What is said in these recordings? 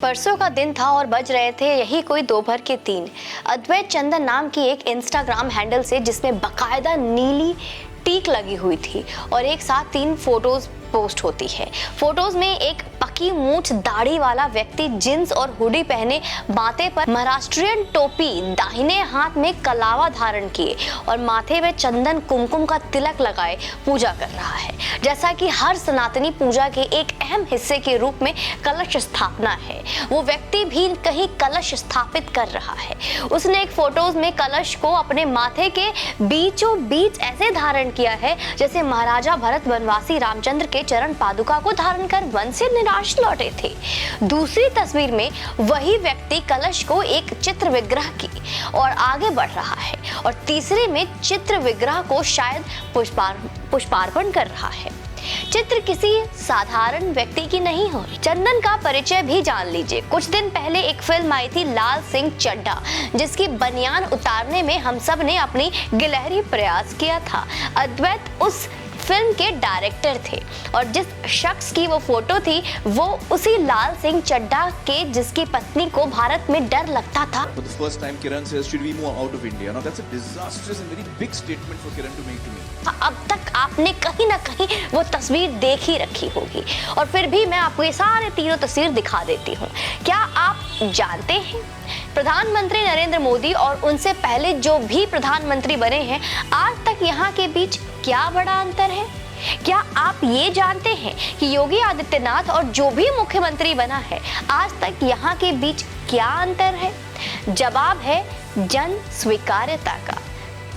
परसों का दिन था और बज रहे थे यही कोई दोपहर के 3। अद्वैत चंदन नाम की एक इंस्टाग्राम हैंडल से, जिसमें बकायदा नीली टिक लगी हुई थी और एक साथ 3 फोटोज पोस्ट होती है। फोटोज में एक पकी मूंछ दाढ़ी वाला व्यक्ति जींस और हुडी पहने, माथे पर महाराष्ट्रियन टोपी, दाहिने हाथ में कलावा धारण किए और माथे में चंदन कुमकुम का तिलक लगाए पूजा कर रहा है। जैसा कि हर सनातनी पूजा के एक अहम हिस्से के रूप में कलश स्थापना है, वो व्यक्ति भी कहीं कलश स्थापित कर रहा है। उसने एक फोटोज में कलश को अपने माथे के बीचों बीच ऐसे धारण किया है जैसे महाराजा भरत वनवासी रामचंद्र के चरण पादुका को धारण कर वन से निराश लौटे थे। दूसरी तस्वीर में वही व्यक्ति कलश को एक चित्र विग्रह की और आगे बढ़ रहा है और तीसरे में चित्र विग्रह को शायद पुष्पार्पण कर रहा है। चित्र किसी साधारण व्यक्ति की नहीं हो। चंदन का परिचय भी जान लीजिए। कुछ दिन पहले एक फिल्म आई थी लाल सिंह चड्ढा, जिसकी बनियान उतारने में हम सब ने अपनी गिलहरी प्रयास किया था। अद्वैत उस फिल्म के डायरेक्टर थे और जिस शख्स की वो फोटो थी वो उसी लाल सिंह चड्ढा के जिसकी पत्नी को भारत में डर लगता था। For the first time, Kiran says, "Should we move out of India?" Now that's a disastrous and very big statement for Kiran to make to me. अब तक आपने कहीं ना कहीं वो तस्वीर देख ही रखी होगी और फिर भी मैं आपको ये सारे तीनों तस्वीर दिखा देती हूँ। क्या आप जानते हैं प्रधानमंत्री नरेंद्र मोदी और उनसे पहले जो भी प्रधानमंत्री बने हैं, आज तक यहाँ के बीच क्या बड़ा अंतर है? क्या आप ये जानते हैं कि योगी आदित्यनाथ और जो भी मुख्यमंत्री बना है, आज तक यहाँ के बीच क्या अंतर है? जवाब है जन स्वीकार्यता का।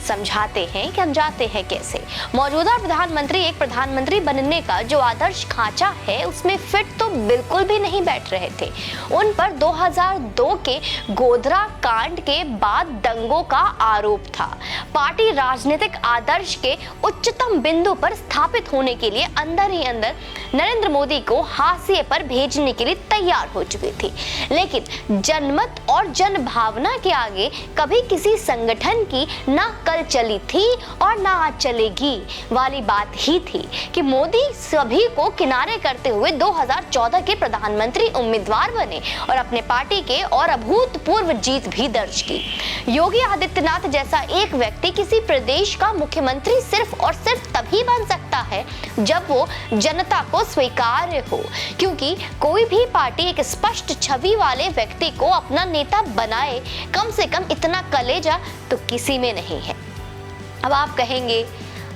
समझाते हैं कि हम जाते हैं कैसे। मौजूदा प्रधानमंत्री एक प्रधानमंत्री बनने का जो आदर्श खांचा है उसमें फिट तो बिल्कुल भी नहीं बैठ रहे थे। उन पर 2002 के गोधरा कांड के बाद दंगों का आरोप था। पार्टी राजनीतिक आदर्श के उच्चतम बिंदु पर स्थापित होने के लिए अंदर ही अंदर नरेंद्र मोदी को हाशिए पर भेजने के लिए तैयार हो चुकी थी। लेकिन जनमत और जन भावना के आगे कभी किसी संगठन की ना कल चली थी और ना आज चलेगी वाली बात ही थी कि मोदी सभी को किनारे करते हुए 2014 के प्रधानमंत्री उम्मीदवार बने और अपने पार्टी के और अभूतपूर्व जीत भी दर्ज की। योगी आदित्यनाथ जैसा एक व्यक्ति किसी प्रदेश का मुख्यमंत्री सिर्फ और सिर्फ तभी बन सकता है जब वो जनता को स्वीकार्य हो, क्योंकि कोई भी पार्टी एक स्पष्ट छवि वाले व्यक्ति को अपना नेता बनाए, कम से कम इतना कलेजा तो किसी में नहीं है। अब आप कहेंगे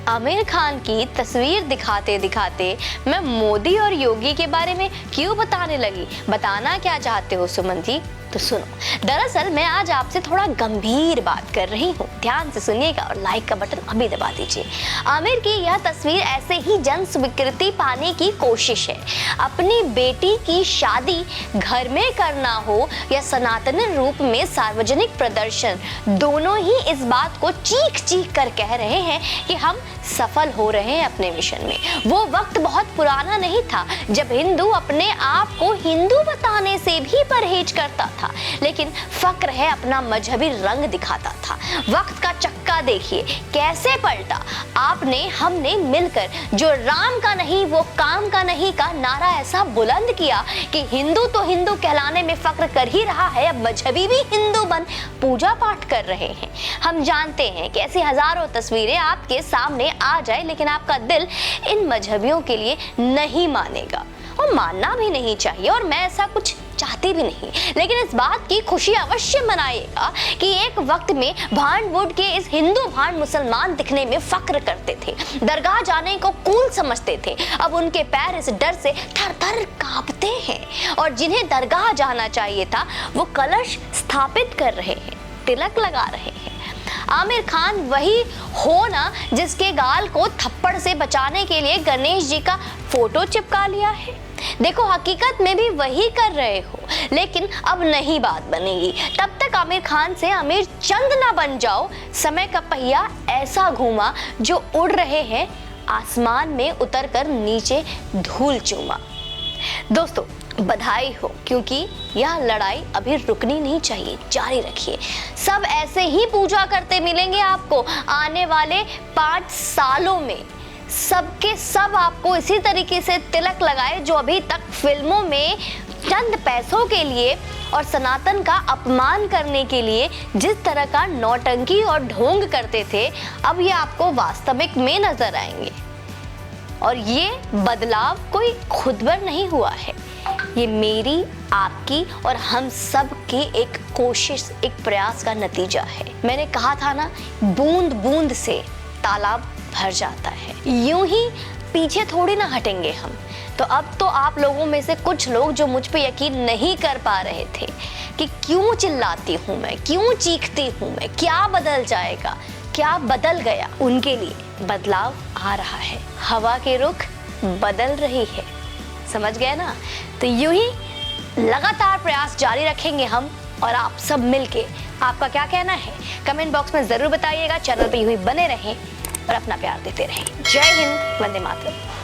आमिर खान की तस्वीर दिखाते दिखाते मैं मोदी और योगी के बारे में क्यों बताने लगी? बताना क्या चाहते हो सुमन जी? तो सुनो, दरअसल मैं आज आपसे थोड़ा गंभीर बात कर रही हूँ। ध्यान से सुनिएगा और लाइक का बटन अभी दबा दीजिए। आमिर की यह तस्वीर ऐसे ही जन स्वीकृति पाने की कोशिश है। अपनी बेटी की शादी घर में करना हो या सनातन रूप में सार्वजनिक प्रदर्शन, दोनों ही इस बात को चीख चीख कर कह रहे हैं कि हम सफल हो रहे हैं अपने मिशन में। वो वक्त बहुत पुराना नहीं था जब हिंदू अपने आप को हिंदू बताने से भी परहेज करता था, लेकिन फक्र है अपना मजहबी रंग दिखाता था। वक्त का चक्का देखिए कैसे पलटा। आपने हमने मिलकर जो राम का नहीं वो काम का नहीं का नारा ऐसा बुलंद किया कि हिंदू तो हिंदू कहलाने में फक्र कर ही रहा है, अब मजहबी भी हिंदू बन पूजा पाठ कर रहे हैं। हम जानते हैं कि ऐसी हजारों तस्वीरें आपके सामने आ जाए, लेकिन आपका दिल इन मजहबियों के लिए नहीं मानेगा और मानना भी नहीं चाहिए, और मैं ऐसा कुछ चाहती भी नहीं। लेकिन इस बात की खुशी अवश्य मनाइएगा कि एक वक्त में भांडवुड के इस हिंदू भांड मुसलमान दिखने में फक्र करते थे, दरगाह जाने को कूल समझते थे। अब उनके पैर इस डर से थर-थर कांपते हैं और जिन्हें दरगाह जाना चाहिए था वो कलश स्थापित कर रहे हैं, तिलक लगा रहे हैं। आमिर खान वही हो ना जिसके गाल को थप्पड़ से बचाने के लिए गणेश जी का फोटो चिपका लिया है। देखो, हकीकत में भी वही कर रहे हो, लेकिन अब नहीं बात बनेगी। तब तक आमिर खान से आमिर चंद ना बन जाओ। समय का पहिया ऐसा घूमा जो उड़ रहे हैं आसमान में उतरकर नीचे धूल चूमा। दोस्तों, बधाई हो, क्योंकि यह लड़ाई अभी रुकनी नहीं चाहिए, जारी रखिए। सब ऐसे ही पूजा करते मिलेंगे आपको आने वाले 5 सालों में। सबके सब आपको इसी तरीके से तिलक लगाए जो अभी तक फिल्मों में चंद पैसों के लिए और सनातन का अपमान करने के लिए जिस तरह का नौटंकी और ढोंग करते थे, अब ये आपको वास्तविक में नजर आएंगे। और ये बदलाव कोई खुद बर नहीं हुआ है, ये मेरी, आपकी और हम सब की एक कोशिश, एक प्रयास का नतीजा है। मैंने कहा था ना, बूंद बूंद से तालाब भर जाता है। यूं ही पीछे थोड़ी ना हटेंगे हम। तो अब तो आप लोगों में से कुछ लोग जो मुझ पे यकीन नहीं कर पा रहे थे कि क्यों चिल्लाती हूँ मैं, क्यों चीखती हूँ मैं, क्या बदल जाएगा, क्या बदल गया, उनके लिए बदलाव आ रहा है। हवा के रुख बदल रही है, समझ गए ना? तो यूं ही लगातार प्रयास जारी रखेंगे हम और आप सब मिलके। आपका क्या कहना है कमेंट बॉक्स में जरूर बताइएगा। चैनल पे यूं ही बने रहें और अपना प्यार देते रहें। जय हिंद, वंदे मातरम।